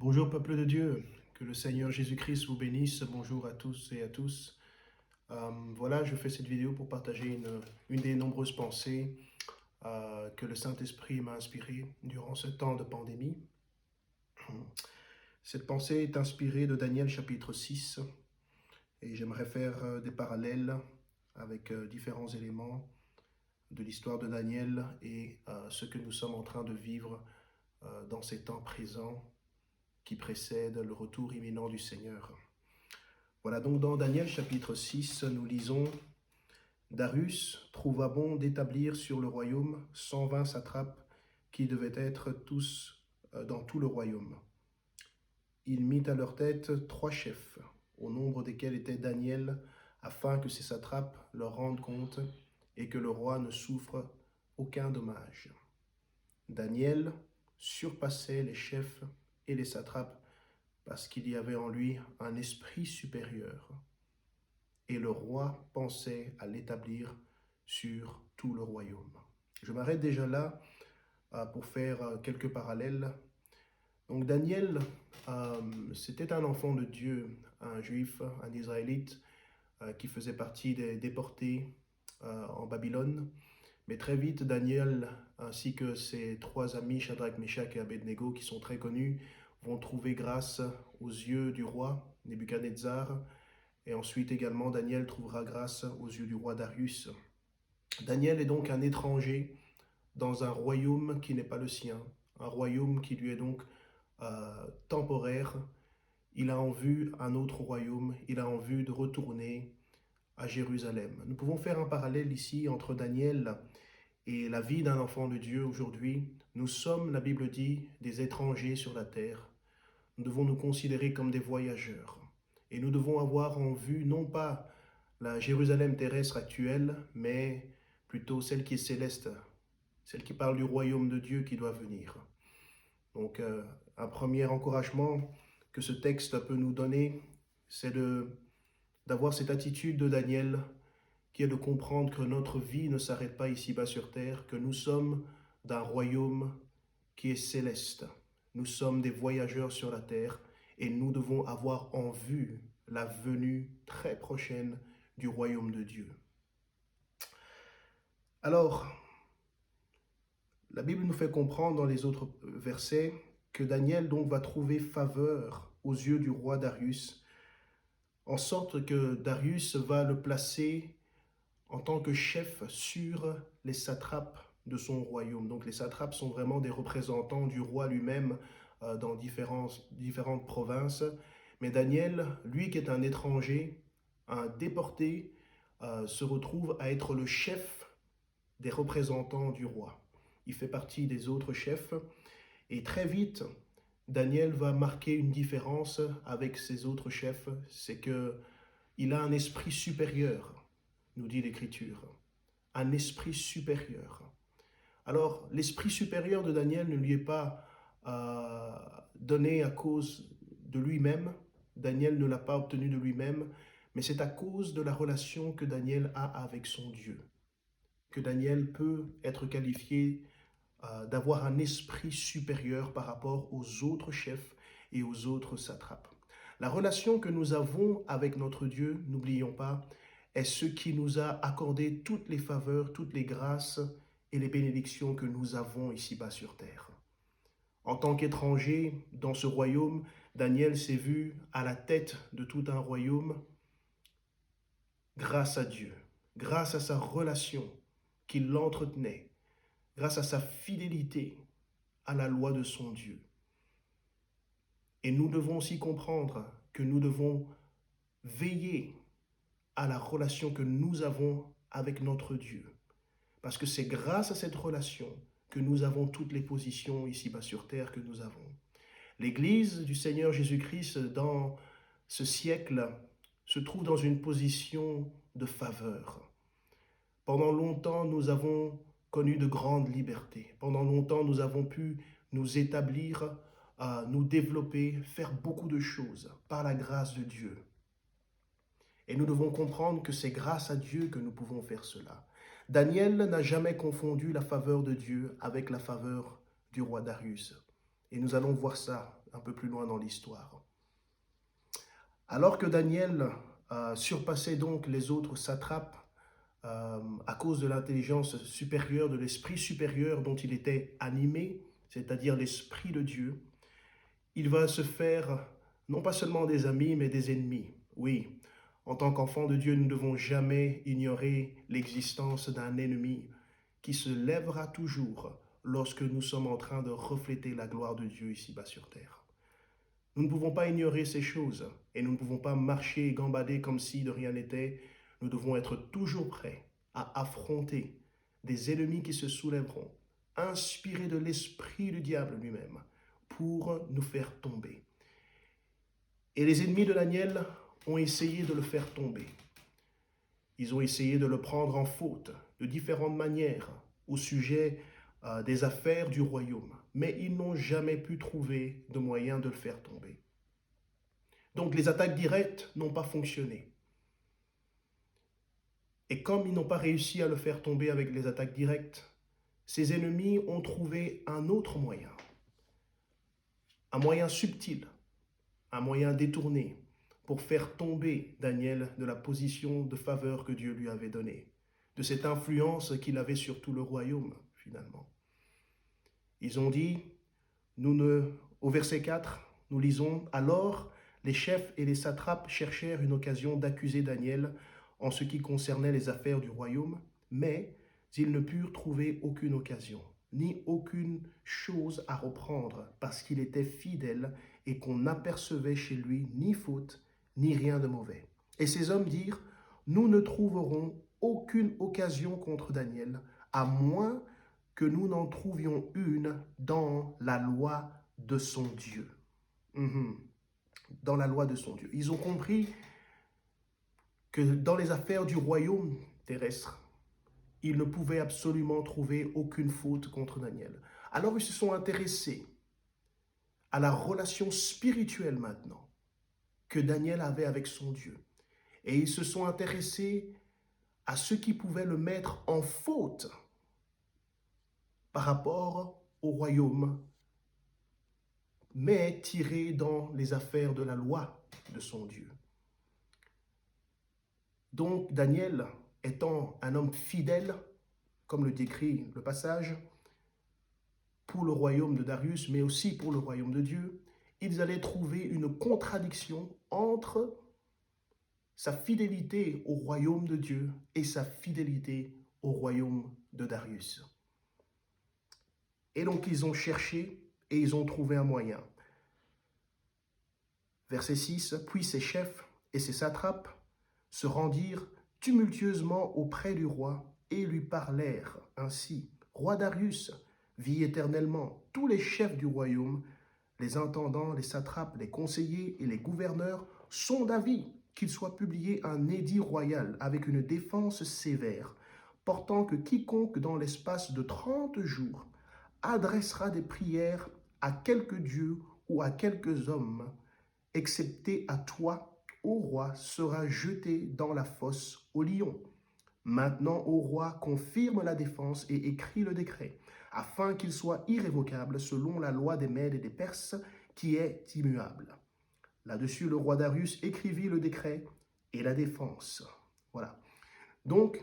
Bonjour peuple de Dieu, que le Seigneur Jésus-Christ vous bénisse. Bonjour à tous et à tous. Voilà, je fais cette vidéo pour partager une des nombreuses pensées que le Saint-Esprit m'a inspirées durant ce temps de pandémie. Cette pensée est inspirée de Daniel chapitre 6 et j'aimerais faire des parallèles avec différents éléments de l'histoire de Daniel et ce que nous sommes en train de vivre dans ces temps présents qui précèdent le retour imminent du Seigneur. Voilà, donc dans Daniel chapitre 6, nous lisons « Darius trouva bon d'établir sur le royaume 120 satrapes qui devaient être tous dans tout le royaume. Il mit à leur tête 3 chefs, au nombre desquels était Daniel, afin que ces satrapes leur rendent compte et que le roi ne souffre aucun dommage. Daniel surpassait les chefs et les satrapes parce qu'il y avait en lui un esprit supérieur. Et le roi pensait à l'établir sur tout le royaume. » Je m'arrête déjà là pour faire quelques parallèles. Donc Daniel, c'était un enfant de Dieu, un juif, un israélite qui faisait partie des déportés en Babylone. Mais très vite, Daniel, ainsi que ses 3 amis, Shadrach, Meshach et Abednego, qui sont très connus, vont trouver grâce aux yeux du roi Nebuchadnezzar. Et ensuite également, Daniel trouvera grâce aux yeux du roi Darius. Daniel est donc un étranger dans un royaume qui n'est pas le sien, un royaume qui lui est donc temporaire. Il a en vue un autre royaume, il a en vue de retourner à Jérusalem. Nous pouvons faire un parallèle ici entre Daniel et la vie d'un enfant de Dieu aujourd'hui. Nous sommes, la Bible dit, des étrangers sur la terre. Nous devons nous considérer comme des voyageurs. Et nous devons avoir en vue non pas la Jérusalem terrestre actuelle, mais plutôt celle qui est céleste, celle qui parle du royaume de Dieu qui doit venir. Donc un premier encouragement que ce texte peut nous donner, c'est d'avoir cette attitude de Daniel qui est de comprendre que notre vie ne s'arrête pas ici-bas sur terre, que nous sommes d'un royaume qui est céleste. Nous sommes des voyageurs sur la terre et nous devons avoir en vue la venue très prochaine du royaume de Dieu. Alors, la Bible nous fait comprendre dans les autres versets que Daniel donc va trouver faveur aux yeux du roi Darius, en sorte que Darius va le placer en tant que chef sur les satrapes de son royaume. Donc les satrapes sont vraiment des représentants du roi lui-même dans différentes provinces. Mais Daniel, lui qui est un étranger, un déporté, se retrouve à être le chef des représentants du roi. Il fait partie des autres chefs et très vite, Daniel va marquer une différence avec ses autres chefs, c'est qu'il a un esprit supérieur, nous dit l'Écriture, un esprit supérieur. Alors, l'esprit supérieur de Daniel ne lui est pas donné à cause de lui-même. Daniel ne l'a pas obtenu de lui-même, mais c'est à cause de la relation que Daniel a avec son Dieu, que Daniel peut être qualifié d'avoir un esprit supérieur par rapport aux autres chefs et aux autres satrapes. La relation que nous avons avec notre Dieu, n'oublions pas, est ce qui nous a accordé toutes les faveurs, toutes les grâces et les bénédictions que nous avons ici-bas sur terre. En tant qu'étranger dans ce royaume, Daniel s'est vu à la tête de tout un royaume grâce à Dieu, grâce à sa relation qu'il l'entretenait, grâce à sa fidélité à la loi de son Dieu. Et nous devons aussi comprendre que nous devons veiller à la relation que nous avons avec notre Dieu. Parce que c'est grâce à cette relation que nous avons toutes les positions ici-bas sur terre que nous avons. L'Église du Seigneur Jésus-Christ dans ce siècle se trouve dans une position de faveur. Pendant longtemps, nous avons connu de grandes libertés. Pendant longtemps, nous avons pu nous établir, nous développer, faire beaucoup de choses par la grâce de Dieu. Et nous devons comprendre que c'est grâce à Dieu que nous pouvons faire cela. Daniel n'a jamais confondu la faveur de Dieu avec la faveur du roi Darius. Et nous allons voir ça un peu plus loin dans l'histoire. Alors que Daniel surpassait donc les autres satrapes à cause de l'intelligence supérieure, de l'esprit supérieur dont il était animé, c'est-à-dire l'esprit de Dieu, il va se faire non pas seulement des amis, mais des ennemis. Oui, en tant qu'enfants de Dieu, nous ne devons jamais ignorer l'existence d'un ennemi qui se lèvera toujours lorsque nous sommes en train de refléter la gloire de Dieu ici-bas sur terre. Nous ne pouvons pas ignorer ces choses et nous ne pouvons pas marcher et gambader comme si de rien n'était. Nous devons être toujours prêts à affronter des ennemis qui se soulèveront, inspirés de l'esprit du diable lui-même, pour nous faire tomber. Et les ennemis de Daniel ont essayé de le faire tomber. Ils ont essayé de le prendre en faute de différentes manières au sujet des affaires du royaume, mais ils n'ont jamais pu trouver de moyen de le faire tomber. Donc les attaques directes n'ont pas fonctionné. Et comme ils n'ont pas réussi à le faire tomber avec les attaques directes, ses ennemis ont trouvé un autre moyen, un moyen subtil, un moyen détourné pour faire tomber Daniel de la position de faveur que Dieu lui avait donnée, de cette influence qu'il avait sur tout le royaume, finalement. Ils ont dit, au verset 4, nous lisons, « Alors les chefs et les satrapes cherchèrent une occasion d'accuser Daniel en ce qui concernait les affaires du royaume, mais ils ne purent trouver aucune occasion, ni aucune chose à reprendre, parce qu'il était fidèle et qu'on n'apercevait chez lui ni faute, ni rien de mauvais. Et ces hommes dirent, nous ne trouverons aucune occasion contre Daniel, à moins que nous n'en trouvions une dans la loi de son Dieu. Dans la loi de son Dieu. Ils ont compris que dans les affaires du royaume terrestre, ils ne pouvaient absolument trouver aucune faute contre Daniel. Alors ils se sont intéressés à la relation spirituelle maintenant que Daniel avait avec son Dieu. Et ils se sont intéressés à ce qui pouvait le mettre en faute par rapport au royaume, mais tiré dans les affaires de la loi de son Dieu. Donc Daniel, étant un homme fidèle, comme le décrit le passage, pour le royaume de Darius, mais aussi pour le royaume de Dieu, ils allaient trouver une contradiction entre sa fidélité au royaume de Dieu et sa fidélité au royaume de Darius. Et donc ils ont cherché et ils ont trouvé un moyen. Verset 6, « Puis ses chefs et ses satrapes se rendirent tumultueusement auprès du roi et lui parlèrent ainsi. « Roi Darius, vis éternellement. Tous les chefs du royaume, les intendants, les satrapes, les conseillers et les gouverneurs sont d'avis qu'il soit publié un édit royal avec une défense sévère, portant que quiconque dans l'espace de 30 jours adressera des prières à quelque dieu ou à quelques hommes, excepté à toi, ô roi, sera jeté dans la fosse aux lions. Maintenant, ô roi, confirme la défense et écris le décret, afin qu'il soit irrévocable selon la loi des Mèdes et des Perses, qui est immuable. » Là-dessus, le roi Darius écrivit le décret et la défense. Voilà. Donc,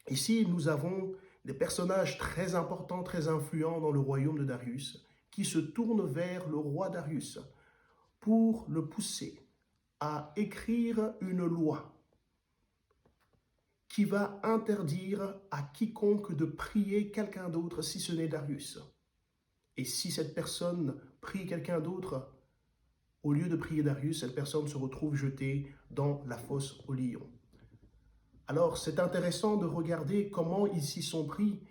ici, nous avons des personnages très importants, très influents dans le royaume de Darius, qui se tournent vers le roi Darius pour le pousser à écrire une loi qui va interdire à quiconque de prier quelqu'un d'autre si ce n'est Darius. Et si cette personne prie quelqu'un d'autre, au lieu de prier Darius, cette personne se retrouve jetée dans la fosse aux lions. Alors, c'est intéressant de regarder comment ils s'y sont pris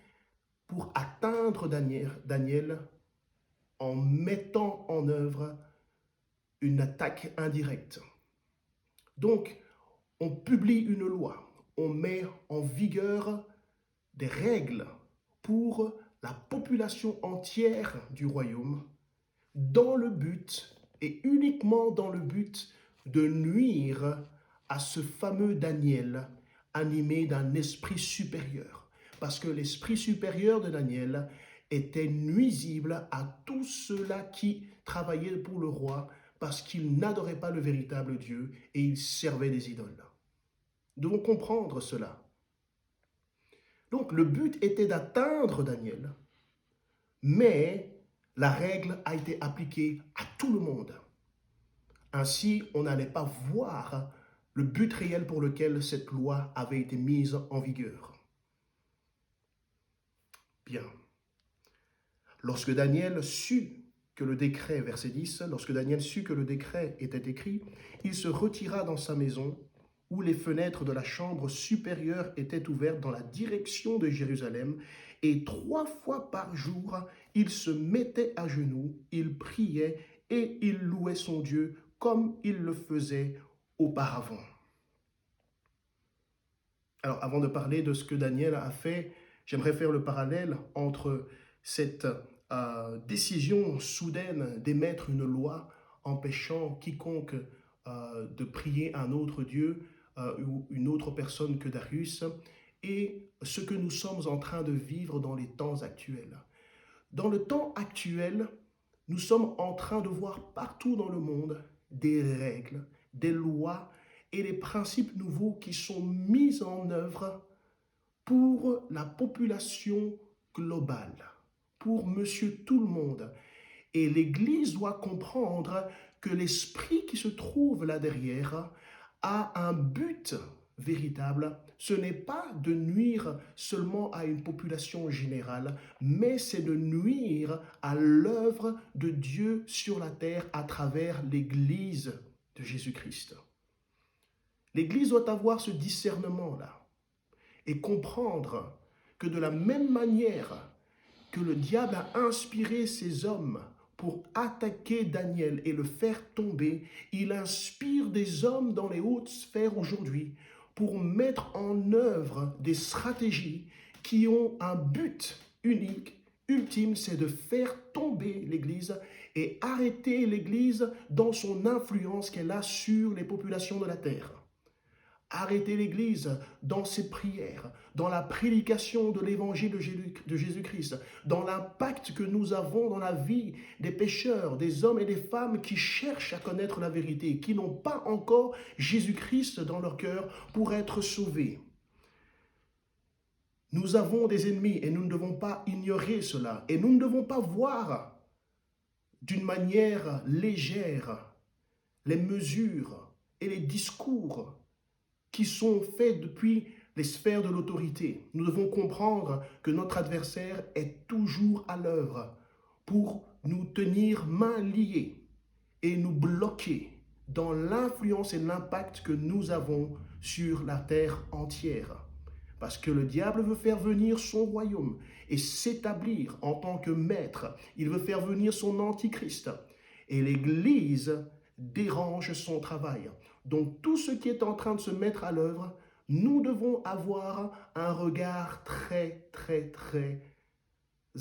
pour atteindre Daniel en mettant en œuvre une attaque indirecte. Donc, on publie une loi, on met en vigueur des règles pour la population entière du royaume dans le but, et uniquement dans le but, de nuire à ce fameux Daniel animé d'un esprit supérieur. Parce que l'esprit supérieur de Daniel était nuisible à tous ceux-là qui travaillaient pour le roi parce qu'ils n'adoraient pas le véritable Dieu et ils servaient des idoles. Nous devons comprendre cela. Donc le but était d'atteindre Daniel, mais la règle a été appliquée à tout le monde. Ainsi, on n'allait pas voir le but réel pour lequel cette loi avait été mise en vigueur. Bien. Lorsque Daniel sut que le décret, verset 10, lorsque Daniel sut que le décret était écrit, il se retira dans sa maison, où les fenêtres de la chambre supérieure étaient ouvertes dans la direction de Jérusalem, et 3 fois par jour, il se mettait à genoux, il priait et il louait son Dieu comme il le faisait auparavant. Alors, avant de parler de ce que Daniel a fait, j'aimerais faire le parallèle entre cette décision soudaine d'émettre une loi empêchant quiconque de prier un autre Dieu ou une autre personne que Darius et ce que nous sommes en train de vivre dans les temps actuels. Dans le temps actuel, nous sommes en train de voir partout dans le monde des règles, des lois et des principes nouveaux qui sont mis en œuvre pour la population globale, pour monsieur tout le monde. Et l'Église doit comprendre que l'esprit qui se trouve là derrière a un but véritable. Ce n'est pas de nuire seulement à une population générale, mais c'est de nuire à l'œuvre de Dieu sur la terre à travers l'Église de Jésus-Christ. L'Église doit avoir ce discernement-là et comprendre que de la même manière que le diable a inspiré ces hommes pour attaquer Daniel et le faire tomber, il inspire des hommes dans les hautes sphères aujourd'hui pour mettre en œuvre des stratégies qui ont un but unique, ultime, c'est de faire tomber l'Église et arrêter l'Église dans son influence qu'elle a sur les populations de la terre. Arrêter l'Église dans ses prières, dans la prédication de l'évangile de Jésus-Christ, dans l'impact que nous avons dans la vie des pécheurs, des hommes et des femmes qui cherchent à connaître la vérité, qui n'ont pas encore Jésus-Christ dans leur cœur pour être sauvés. Nous avons des ennemis et nous ne devons pas ignorer cela. Et nous ne devons pas voir d'une manière légère les mesures et les discours qui sont faits depuis les sphères de l'autorité. Nous devons comprendre que notre adversaire est toujours à l'œuvre pour nous tenir mains liées et nous bloquer dans l'influence et l'impact que nous avons sur la terre entière. Parce que le diable veut faire venir son royaume et s'établir en tant que maître. Il veut faire venir son antichrist. Et l'Église dérange son travail. Donc tout ce qui est en train de se mettre à l'œuvre, nous devons avoir un regard très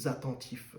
attentif.